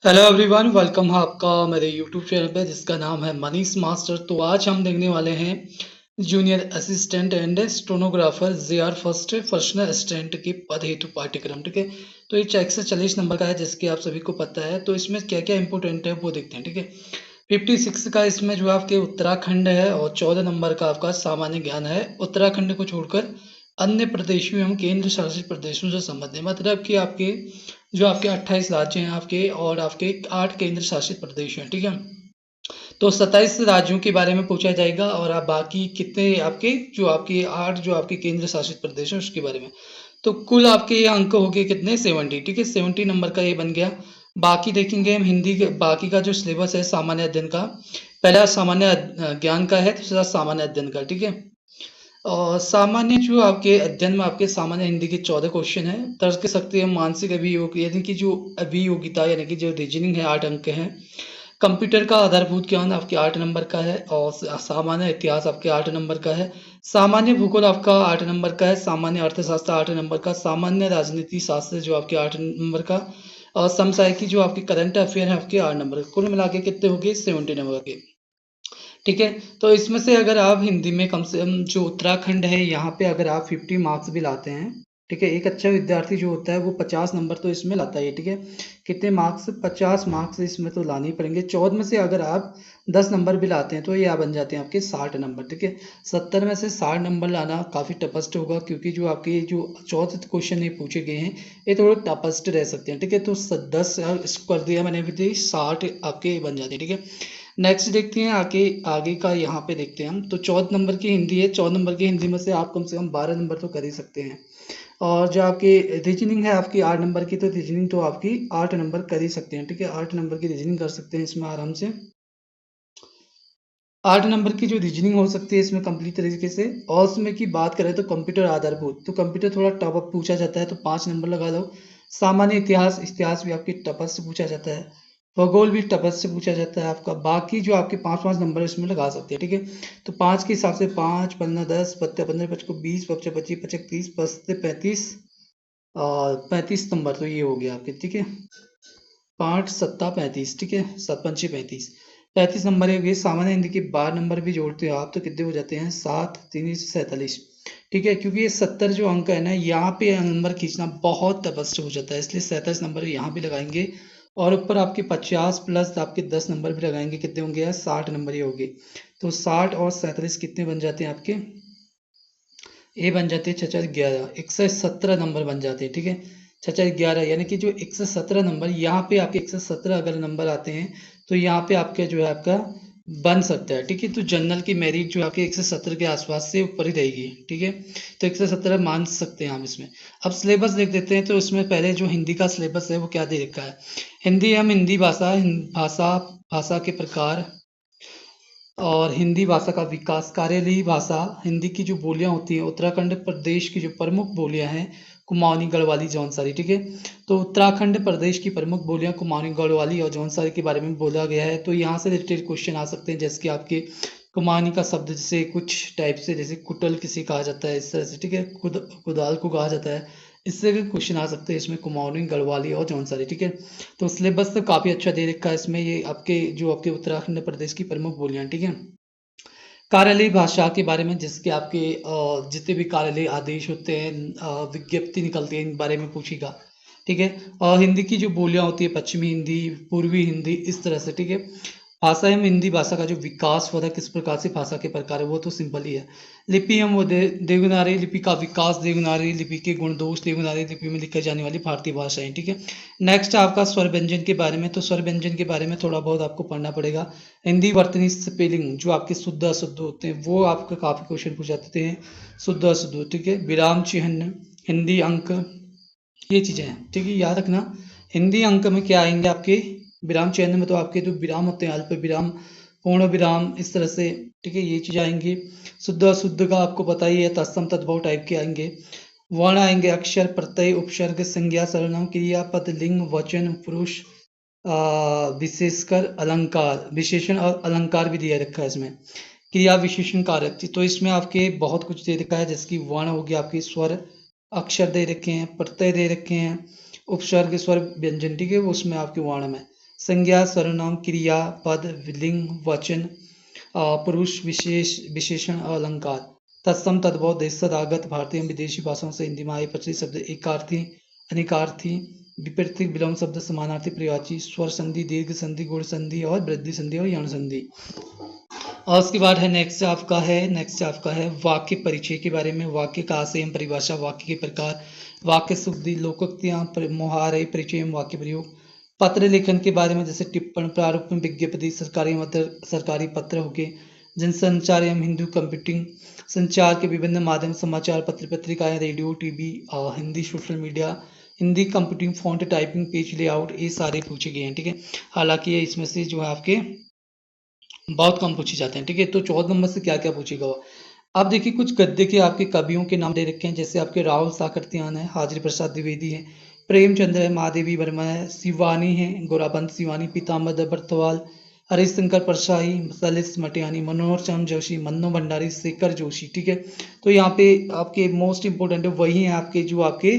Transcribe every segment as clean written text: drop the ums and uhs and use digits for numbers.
Hello everyone, welcome है आपका मेरे यूट्यूब चैनल पे जिसका नाम है मनीष मास्टर। तो आज हम देखने वाले हैं junior assistant and stenographer JR first personal assistant के पद हेतु पाठ्यक्रम। ठीक है, तो ये 140 नंबर का है जिसकी आप सभी को पता है। तो इसमें क्या क्या इंपॉर्टेंट है वो देखते हैं। ठीक है, 56 का इसमें जो आपके उत्तराखंड है और 14 नंबर का आपका सामान्य ज्ञान है। उत्तराखंड को छोड़कर अन्य प्रदेशों एवं केंद्र शासित प्रदेशों से संबंधित है, मतलब कि आपके जो आपके 28 राज्य हैं आपके और आपके 8 केंद्र शासित प्रदेश हैं। ठीक है, तो 27 राज्यों के बारे में पूछा जाएगा और आप बाकी कितने आपके 8 जो आपके केंद्र शासित प्रदेश हैं उसके बारे में। तो कुल आपके ये अंक हो गए कितने 70। ठीक है, 70 नंबर का ये बन गया। बाकी देखेंगे हम हिंदी के बाकी का जो सिलेबस है सामान्य अध्ययन का। पहला सामान्य ज्ञान का है, दूसरा सामान्य अध्ययन का। ठीक है, और सामान्य जो आपके अध्ययन में आपके सामान्य हिंदी के 14 क्वेश्चन है। तर्क शक्ति एवं मानसिक अभियोग यानी कि जो अभियोगिता यानी कि जो रीजनिंग है 8 अंक हैं। कंप्यूटर का आधारभूत ज्ञान आपके 8 नंबर का है और सामान्य इतिहास आपके 8 नंबर का है। सामान्य भूगोल आपका 8 नंबर का है। सामान्य अर्थशास्त्र 8 नंबर का। सामान्य राजनीति शास्त्र जो आपके 8 नंबर का। और समसामयिकी जो आपके करंट अफेयर है आपके 8 नंबर का। कुल मिला के कितने हो गए 70 नंबर के। ठीक है, तो इसमें से अगर आप हिंदी में कम से कम जो उत्तराखंड है यहाँ पे अगर आप 50 मार्क्स भी लाते हैं। ठीक है, एक अच्छा विद्यार्थी जो होता है वो 50 नंबर तो इसमें लाता ही है। ठीक है, कितने मार्क्स 50 मार्क्स इसमें तो लाने ही पड़ेंगे। 14 में से अगर आप 10 नंबर भी लाते हैं तो ये आ बन जाते हैं आपके 60 नंबर। ठीक है, 70 में से 60 नंबर लाना काफ़ी टफेस्ट होगा क्योंकि जो आपके जो 14 क्वेश्चन ये पूछे गए हैं ये थोड़े टफेस्ट रह सकते हैं। ठीक है, तो 10 इसको कर दिया मैंने भी 60 आपके बन जाते हैं। ठीक है, नेक्स्ट देखते हैं आगे आगे का यहाँ पे देखते हैं हम। तो 14 नंबर की हिंदी है। 14 नंबर की हिंदी में से आप कम से कम 12 नंबर तो कर ही सकते हैं। और जो आपकी रीजनिंग है आपकी 8 नंबर की, तो रीजनिंग तो आपकी 8 नंबर कर ही सकते हैं। ठीक है, 8 नंबर की रीजनिंग कर सकते हैं इसमें आराम से। 8 नंबर की जो रीजनिंग हो सकती है इसमें कंप्लीट तरीके से। और उसमें की बात करें तो कंप्यूटर आधारभूत, तो कंप्यूटर थोड़ा टफ पूछा जाता है तो 5 नंबर लगा दो। सामान्य इतिहास इतिहास भी आपकी टफेस्ट से पूछा जाता है। भूगोल भी टफेस्ट से पूछा जाता है आपका। बाकी जो आपके 5-5 नंबर इसमें लगा सकते हैं। ठीक है, तो 5 के हिसाब से 5 15 10 15 15 25 20 25 25 25 30 35 35 और 35 नंबर तो ये हो गया आपके। ठीक है, 5 सत्ता 35। ठीक है, 7 पंचे 35। 35 नंबर है। सामान्य हिंदी के 12 नंबर भी जोड़ते हो आप तो कितने हो जाते हैं 7 3 47। ठीक है, क्योंकि ये 70 जो अंक है ना यहाँ पे नंबर खींचना बहुत तपस्या हो जाता है इसलिए 37 नंबर यहाँ भी लगाएंगे। और ऊपर आपके 50 प्लस आपके 10 नंबर भी लगाएंगे कितने होंगे 60 नंबर ही होंगे। तो 60 और 47 कितने बन जाते हैं आपके, ए बन जाते हैं 6 11 117 नंबर बन जाते हैं। ठीक है, 6 11 यानी कि जो 117 नंबर यहाँ पे आपके 117 अगर नंबर आते हैं तो यहाँ पे आपका जो है आपका बन सकता है। ठीक है, तो जनरल की मेरिट जो आपके 117 के आसपास से ऊपर ही रहेगी। ठीक है, तो 117 मान सकते हैं हम इसमें। अब सिलेबस देख देते हैं। तो इसमें पहले जो हिंदी का सिलेबस है वो क्या दे रखा है। हिंदी हम हिंदी भाषा भाषा भाषा के प्रकार और हिंदी भाषा का विकास, कार्यालयी भाषा, हिंदी की जो बोलियां होती हैं उत्तराखंड प्रदेश की जो प्रमुख बोलियां हैं कुमाऊनी गढ़वाली जौनसारी। ठीक है, तो उत्तराखंड प्रदेश की प्रमुख बोलियां कुमाऊनी गढ़वाली और जौनसारी के बारे में बोला गया है। तो यहाँ से रिलेटेड क्वेश्चन आ सकते हैं जैसे कि आपके कुमाऊनी का शब्द जैसे कुछ टाइप से जैसे कुटल किसे कहा जाता है इस तरह से। ठीक है, कुदाल को कहा जाता है। इससे भी क्वेश्चन आ सकते हैं इसमें कुमाऊनी गढ़वाली और जौनसारी। ठीक है, तो सिलेबस तो काफ़ी अच्छा दे रखा है इसमें। ये आपके जो आपके उत्तराखंड प्रदेश की प्रमुख बोलियां। ठीक है, कार्यालयी भाषा के बारे में जिसके आपके जितने भी कार्यालयी आदेश होते हैं विज्ञप्ति निकलती है इन बारे में पूछेगा। ठीक है, और हिंदी की जो बोलियां होती है पश्चिमी हिंदी, पूर्वी हिंदी, इस तरह से। ठीक है, भाषा एवं हिंदी भाषा का जो विकास हुआ था किस प्रकार से भाषा के प्रकार है वो तो सिंपल ही है। लिपि हम वो देवनागरी लिपि का विकास, देवनागरी लिपि के गुण दोष, देवनागरी लिपि में लिखी जाने वाली भारतीय भाषाएं। ठीक है, नेक्स्ट आपका स्वर व्यंजन के बारे में। तो स्वर व्यंजन के बारे में थोड़ा बहुत आपको पढ़ना पड़ेगा। हिंदी वर्तनी स्पेलिंग जो आपके शुद्ध अशुद्ध होते हैं वो आपका काफ़ी क्वेश्चन पूछ जाते हैं शुद्ध अशुद्ध। ठीक है, विराम चिन्ह, हिंदी अंक, ये चीज़ें हैं। ठीक है, याद रखना। हिंदी अंक में क्या आएंगे आपके विराम चिन्ह में, तो आपके जो विराम होते हैं अल्प विराम, पूर्ण विराम, इस तरह से। ठीक है, ये चीज़ें आएंगी। शुद्ध अशुद्ध का आपको पता ही है, तत्सम तद्भव टाइप के आएंगे। वर्ण आएंगे अक्षर, प्रत्यय, उपसर्ग, संज्ञा, सर्वनाम, क्रियापद, लिंग, वचन, पुरुष, विशेषकर अलंकार, विशेषण और अलंकार भी दिया रखा है इसमें। क्रिया विशेषण कारक थी तो इसमें आपके बहुत कुछ दे रखा है जैसे कि वर्ण हो गया, आपके स्वर अक्षर दे रखे हैं, प्रत्यय दे रखे हैं, उपसर्ग स्वर व्यंजन। ठीक है, वो उसमें आपके वर्ण में संज्ञा, सर्वनाम, क्रिया, पद, लिंग, वचन, पुरुष, विशेष, विशेषण, अलंकार। तत्सम, तद्भव, देशज, आगत, भारतीय विदेशी भाषाओं से हिंदी में आए प्रचलित शब्द एकार्थी, अनेकार्थी, विपरीत विलोम शब्द, समानार्थी, प्रयोज्य, स्वर संधि, दीर्घ संधि, गुण संधि और वृद्धि संधि और यौन संधि। और उसके बाद है नेक्स्ट आपका है वाक्य परिचय के बारे में। वाक्य का आशय, परिभाषा, वाक्य के प्रकार, वाक्य शुद्धि, लोकोक्तियां, मुहावरे, परिचय एवं वाक्य प्रयोग। पत्र लेखन के बारे में, जैसे टिप्पण, प्रारूप, विज्ञप्ति, सरकारी पत्र हो गए। जनसंचार एवं हिंदू कंप्यूटिंग, संचार के विभिन्न माध्यम, समाचार पत्र, पत्रिकाएं, radio, TV, Hindi, social media, Hindi computing, font, typing, page layout, ये सारे पूछे गए हैं। ठीक है, हालांकि ये इसमें से जो है आपके बहुत कम पूछे जाते हैं। ठीक है, तो 14 नंबर से क्या क्या पूछेगा वो। अब देखिए कुछ गद्य के आपके कवियों के नाम दे रखे हैं, जैसे आपके राहुल साकर्त्यायन है, हाजिरी प्रसाद द्विवेदी है, प्रेमचंद्र है, महादेवी वर्मा है, शिवानी है, गोराबंत शिवानी, पीताम्बर बर्तवाल, हरिशंकर परशाई, सलिस मटियानी, मनोहर चंद जोशी, मन्नो भंडारी, शेखर जोशी। ठीक है, तो यहाँ पे आपके मोस्ट इंपोर्टेंट वही है आपके जो आपके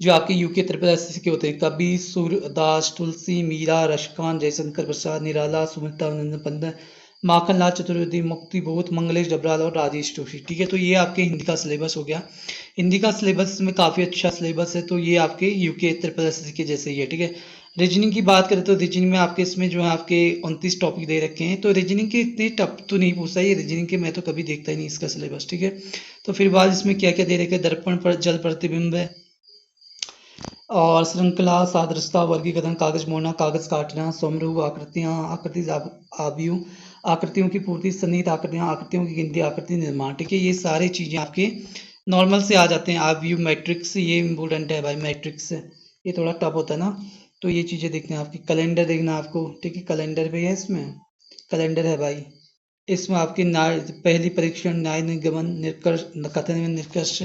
जो आपके यूके त्रिपुरा एसएससी के होते हैं, कबीर, सूरदास, तुलसी, मीरा, रशकान, जयशंकर प्रसाद, निराला, सुमित्रा नंदन पंत, माखनलाल चतुर्वेदी, मुक्ति बोध, मंगलेश डबराल और राजेश जोशी। ठीक है, तो ये आपके हिंदी का सिलेबस हो गया। हिंदी का सिलेबस में काफ़ी अच्छा सिलेबस है, तो ये आपके यूके त्रिपुरा एसएससी के जैसे ही है। ठीक है, रीजनिंग की बात करें तो रीजनिंग में आपके इसमें जो है आपके 29 टॉपिक दे रखे हैं, तो रीजनिंग के इतने टफ तो नहीं पूछा ये रीजनिंग के, मैं तो कभी देखता ही नहीं इसका सिलेबस। ठीक है, तो फिर बाद इसमें क्या क्या दे रखे, दर्पण पर जल प्रतिबिंब है, और श्रृंखला, सादृश्यता, वर्गीकरण, कागज मोड़ना, कागज काटना, समरूप आकृतियां, आकृति आयु, आकृतियों की पूर्ति, सन्निहित आकृतियां, आकृतियों की गिनती, आकृति निर्माण। ठीक है, ये सारी चीजें आपके नॉर्मल से आ जाते हैं। आयु, मैट्रिक्स, ये इम्पोर्टेंट है भाई, मैट्रिक्स ये थोड़ा टफ होता है ना, तो ये चीजें देखना है आपकी। कैलेंडर देखना आपको। ठीक है, कैलेंडर भी है इसमें, कैलेंडर है भाई। इसमें आपकी न्याय, पहली परीक्षण, न्याय निगमन, निष्कर्ष, कथन एवं निष्कर्ष,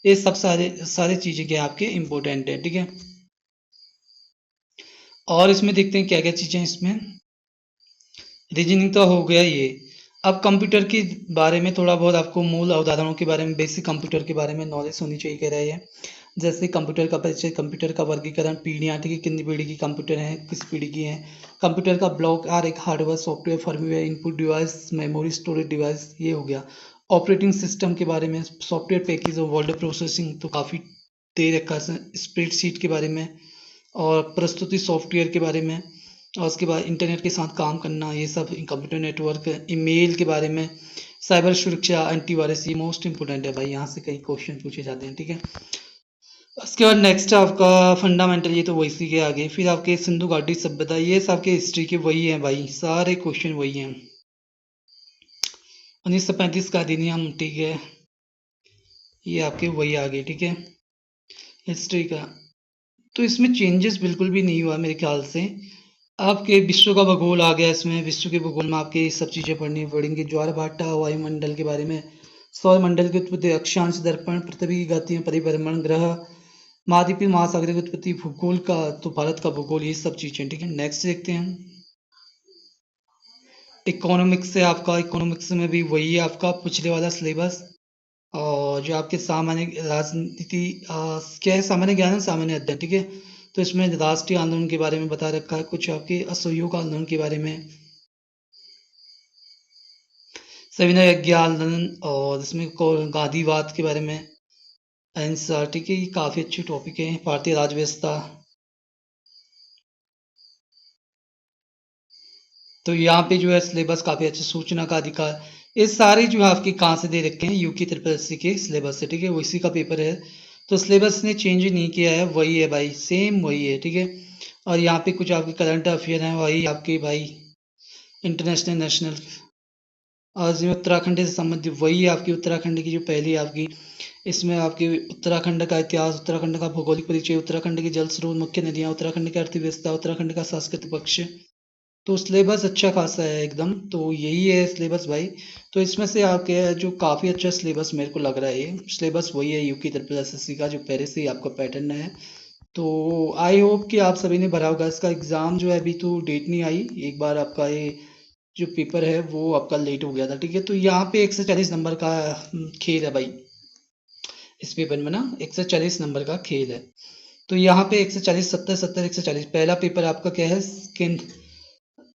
ये सब सारे सारे चीजें क्या आपके इम्पोर्टेंट है। ठीक है, और इसमें देखते हैं क्या क्या चीजें इसमें। रीजनिंग तो हो गया ये। अब कंप्यूटर के बारे में थोड़ा बहुत आपको मूल अवधारणाओं के बारे में, बेसिक कंप्यूटर के बारे में नॉलेज होनी चाहिए कह रहा है। जैसे कंप्यूटर का परिचय, कंप्यूटर का वर्गीकरण, पीढ़ियाँ, ठीक है, कितनी पीढ़ी की कंप्यूटर है, किस पीढ़ी की है। कंप्यूटर का ब्लॉक आर, एक hardware, software, firmware, input device, memory, storage device, ये हो गया। ऑपरेटिंग सिस्टम के बारे में, सॉफ्टवेयर पैकेज और वर्ड प्रोसेसिंग तो काफ़ी दे रखा है, स्प्रेडशीट के बारे में, और प्रस्तुति सॉफ्टवेयर के बारे में, और उसके बाद इंटरनेट के साथ काम करना, ये सब कंप्यूटर नेटवर्क, ईमेल के बारे में, साइबर सुरक्षा, एंटीवायरस, ये मोस्ट इंपोर्टेंट है भाई, यहाँ से कई क्वेश्चन पूछे जाते हैं। ठीक है, उसके बाद नेक्स्ट आपका फंडामेंटल, ये तो वैसी के आगे। फिर आपके सिंधु घाटी सभ्यता, ये सब आपके हिस्ट्री के वही हैं भाई, सारे क्वेश्चन वही हैं। 1935 का अधिनियम, ठीक है, ये आपके वही आ गए। ठीक है, हिस्ट्री का तो इसमें चेंजेस बिल्कुल भी नहीं हुआ मेरे ख्याल से। आपके विश्व का भूगोल आ गया इसमें, विश्व के भूगोल में आपके ये सब चीज़ें पढ़नी पड़ेंगी। ज्वार भाटा, वायुमंडल के बारे में, सौर मंडल की उत्पत्ति, अक्षांश, दर्पण, पृथ्वी की गतियाँ, परिभ्रमण, ग्रह, महाद्वीपीय महासागर की उत्पत्ति, भूगोल का तो भारत का भूगोल, ये सब चीज़ें। ठीक है, नेक्स्ट देखते हैं। इकोनॉमिक्स से आपका, इकोनॉमिक्स में भी वही है आपका पिछले वाला सिलेबस। और जो आपके सामान्य राजनीति, क्या है, सामान्य ज्ञान है, सामान्य अध्ययन। ठीक है, तो इसमें राष्ट्रीय आंदोलन के बारे में बता रखा है, कुछ आपके असहयोग आंदोलन के बारे में, सविनय यज्ञ आंदोलन, और इसमें गांधीवाद के बारे में, अहिंसा। ठीक है, ये काफ़ी अच्छे टॉपिक है। भारतीय राज्य व्यवस्था, तो यहाँ पे जो है सिलेबस काफ़ी अच्छे, सूचना का अधिकार, ये सारे जो है आपके कहाँ से दे रखे हैं, यूके ट्रिपल एस सी के सिलेबस से। ठीक है, वो इसी का पेपर है, तो सिलेबस ने चेंज नहीं किया है, वही है भाई, सेम वही है। ठीक है, और यहाँ पे कुछ आपके करंट अफेयर हैं, वही आपके भाई इंटरनेशनल, नेशनल, और इसमें उत्तराखंड से संबंधित वही है आपकी उत्तराखंड की जो पहली आपकी, इसमें आपके उत्तराखंड का इतिहास, उत्तराखंड का भौगोलिक परिचय, उत्तराखंड के जल स्रोत, मुख्य नदियाँ, उत्तराखंड की अर्थव्यवस्था, उत्तराखंड का सांस्कृतिक पक्ष। तो सिलेबस अच्छा खासा है एकदम, तो यही है सिलेबस भाई। तो इसमें से आपके जो काफ़ी अच्छा सिलेबस मेरे को लग रहा है, ये सिलेबस वही है यूके ट्रिपल एसएससी का, जो पहले से ही आपका पैटर्न है। तो आई होप कि आप सभी ने भरा होगा। इसका एग्ज़ाम जो है अभी तो डेट नहीं आई, एक बार आपका ये जो पेपर है वो आपका लेट हो गया था। ठीक है, तो यहाँ पे 140 नंबर का खेल है भाई, इस पेपर में ना 140 नंबर का खेल है। तो यहाँ पे 140 70 70 140 पहला पेपर आपका क्या है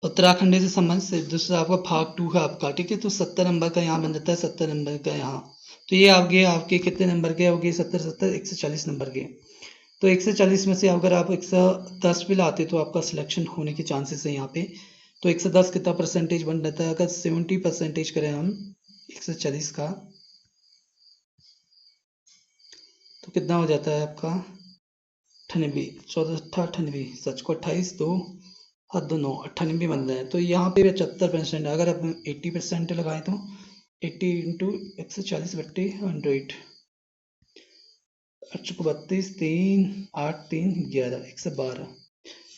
उत्तराखंड से संबंध से, दूसरा आपका भाग 2 है आपका, ठीक है। तो 70 नंबर का यहाँ बन जाता है, 70 नंबर का यहाँ। तो ये आपके कितने नंबर के हो गए, 70 70 140 नंबर के। तो 140 में से अगर आप 110 भी लाते तो आपका सिलेक्शन होने के चांसेस है यहाँ पे। तो 110 कितना परसेंटेज बन जाता है, अगर 70% करें हम 140 का, तो कितना हो जाता है आपका 98, 14 98, सच को 28 2 और 2 9 98 बन रहा है। तो यहाँ पे 75%, अगर आप 80% लगाएं तो 80 इंटू 140 बट्टे 100, 8 को 32 3 8 3 11 112।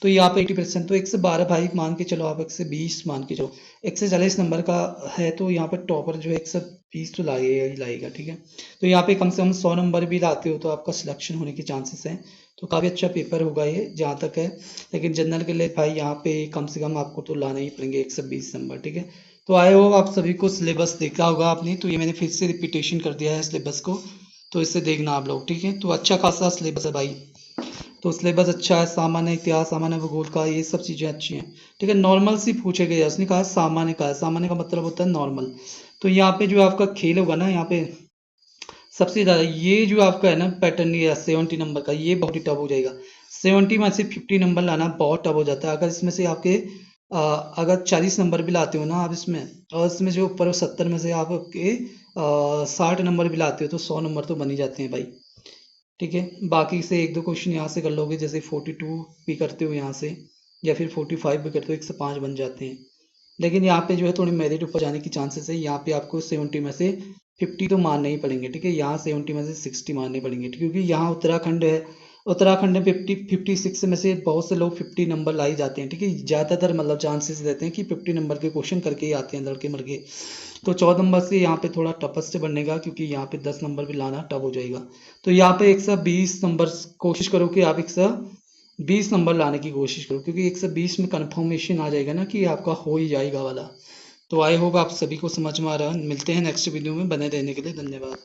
तो यहाँ पे 80%, तो 112 भाई मान के चलो आप, 120 मान के चलो, 140 नंबर का है तो यहाँ पे टॉपर जो है 120 तो लाएगा ही लाएगा, ठीक है। तो यहाँ पे कम से कम 100 नंबर भी लाते हो तो आपका सिलेक्शन होने के चांसेस हैं। तो काफ़ी अच्छा पेपर होगा ये जहाँ तक है। लेकिन जनरल के लिए भाई यहाँ पे कम से कम आपको तो लाना ही पड़ेंगे 120 नंबर, ठीक है। तो आई होप आप सभी को सिलेबस देखा होगा आपने, तो ये मैंने फिर से रिपीटेशन कर दिया है सिलेबस को, तो इससे देखना आप लोग, ठीक है। तो अच्छा खासा सिलेबस है भाई, तो सिलेबस अच्छा है, सामान्य इतिहास, सामान्य भूगोल का, ये सब चीज़ें अच्छी हैं, ठीक है। नॉर्मल सी पूछे गए, उसने कहा सामान्य का है, सामान्य का मतलब होता है नॉर्मल। तो यहाँ पे जो आपका खेल होगा ना, यहाँ पे सबसे ज़्यादा ये जो आपका है ना पैटर्न, ये 70 नंबर का, ये बहुत ही टफ हो जाएगा। 70 में से 50 नंबर लाना बहुत टफ हो जाता है। अगर इसमें से आपके अगर 40 नंबर भी लाते हो ना आप इसमें, और इसमें जो ऊपर 70 में से आपके 60 नंबर भी लाते हो तो 100 नंबर तो बन ही जाते हैं भाई, ठीक है। बाकी से एक दो क्वेश्चन यहाँ से कर लोगे, जैसे 42 भी करते हो यहाँ से, या फिर 45 भी करते हो, 105 बन जाते हैं। लेकिन यहाँ पे जो है थोड़ी मेरिट ऊपर जाने की चांसेस है। यहाँ पे आपको 70 में से 50 तो मारने ही पड़ेंगे, ठीक है। यहाँ 70 में से 60 मारने पड़ेंगे, क्योंकि यहाँ उत्तराखंड है, उत्तराखंड में 56 में से बहुत से लोग 50 नंबर लाई जाते हैं, ठीक है। ज़्यादातर मतलब चांसेस रहते हैं कि 50 नंबर के क्वेश्चन करके ही आते हैं लड़के मड़के। तो 14 नंबर से यहाँ पे थोड़ा टफस्ट से बनेगा, क्योंकि यहाँ पे 10 नंबर भी लाना टफ हो जाएगा। तो यहाँ पे 120 नंबर कोशिश करो कि आप 120 नंबर लाने की कोशिश करो, क्योंकि 120 में कन्फर्मेशन आ जाएगा ना कि आपका हो ही जाएगा वाला। तो आई होप आप सभी को समझ में आ रहा है। मिलते हैं नेक्स्ट वीडियो में, बने रहने के लिए धन्यवाद।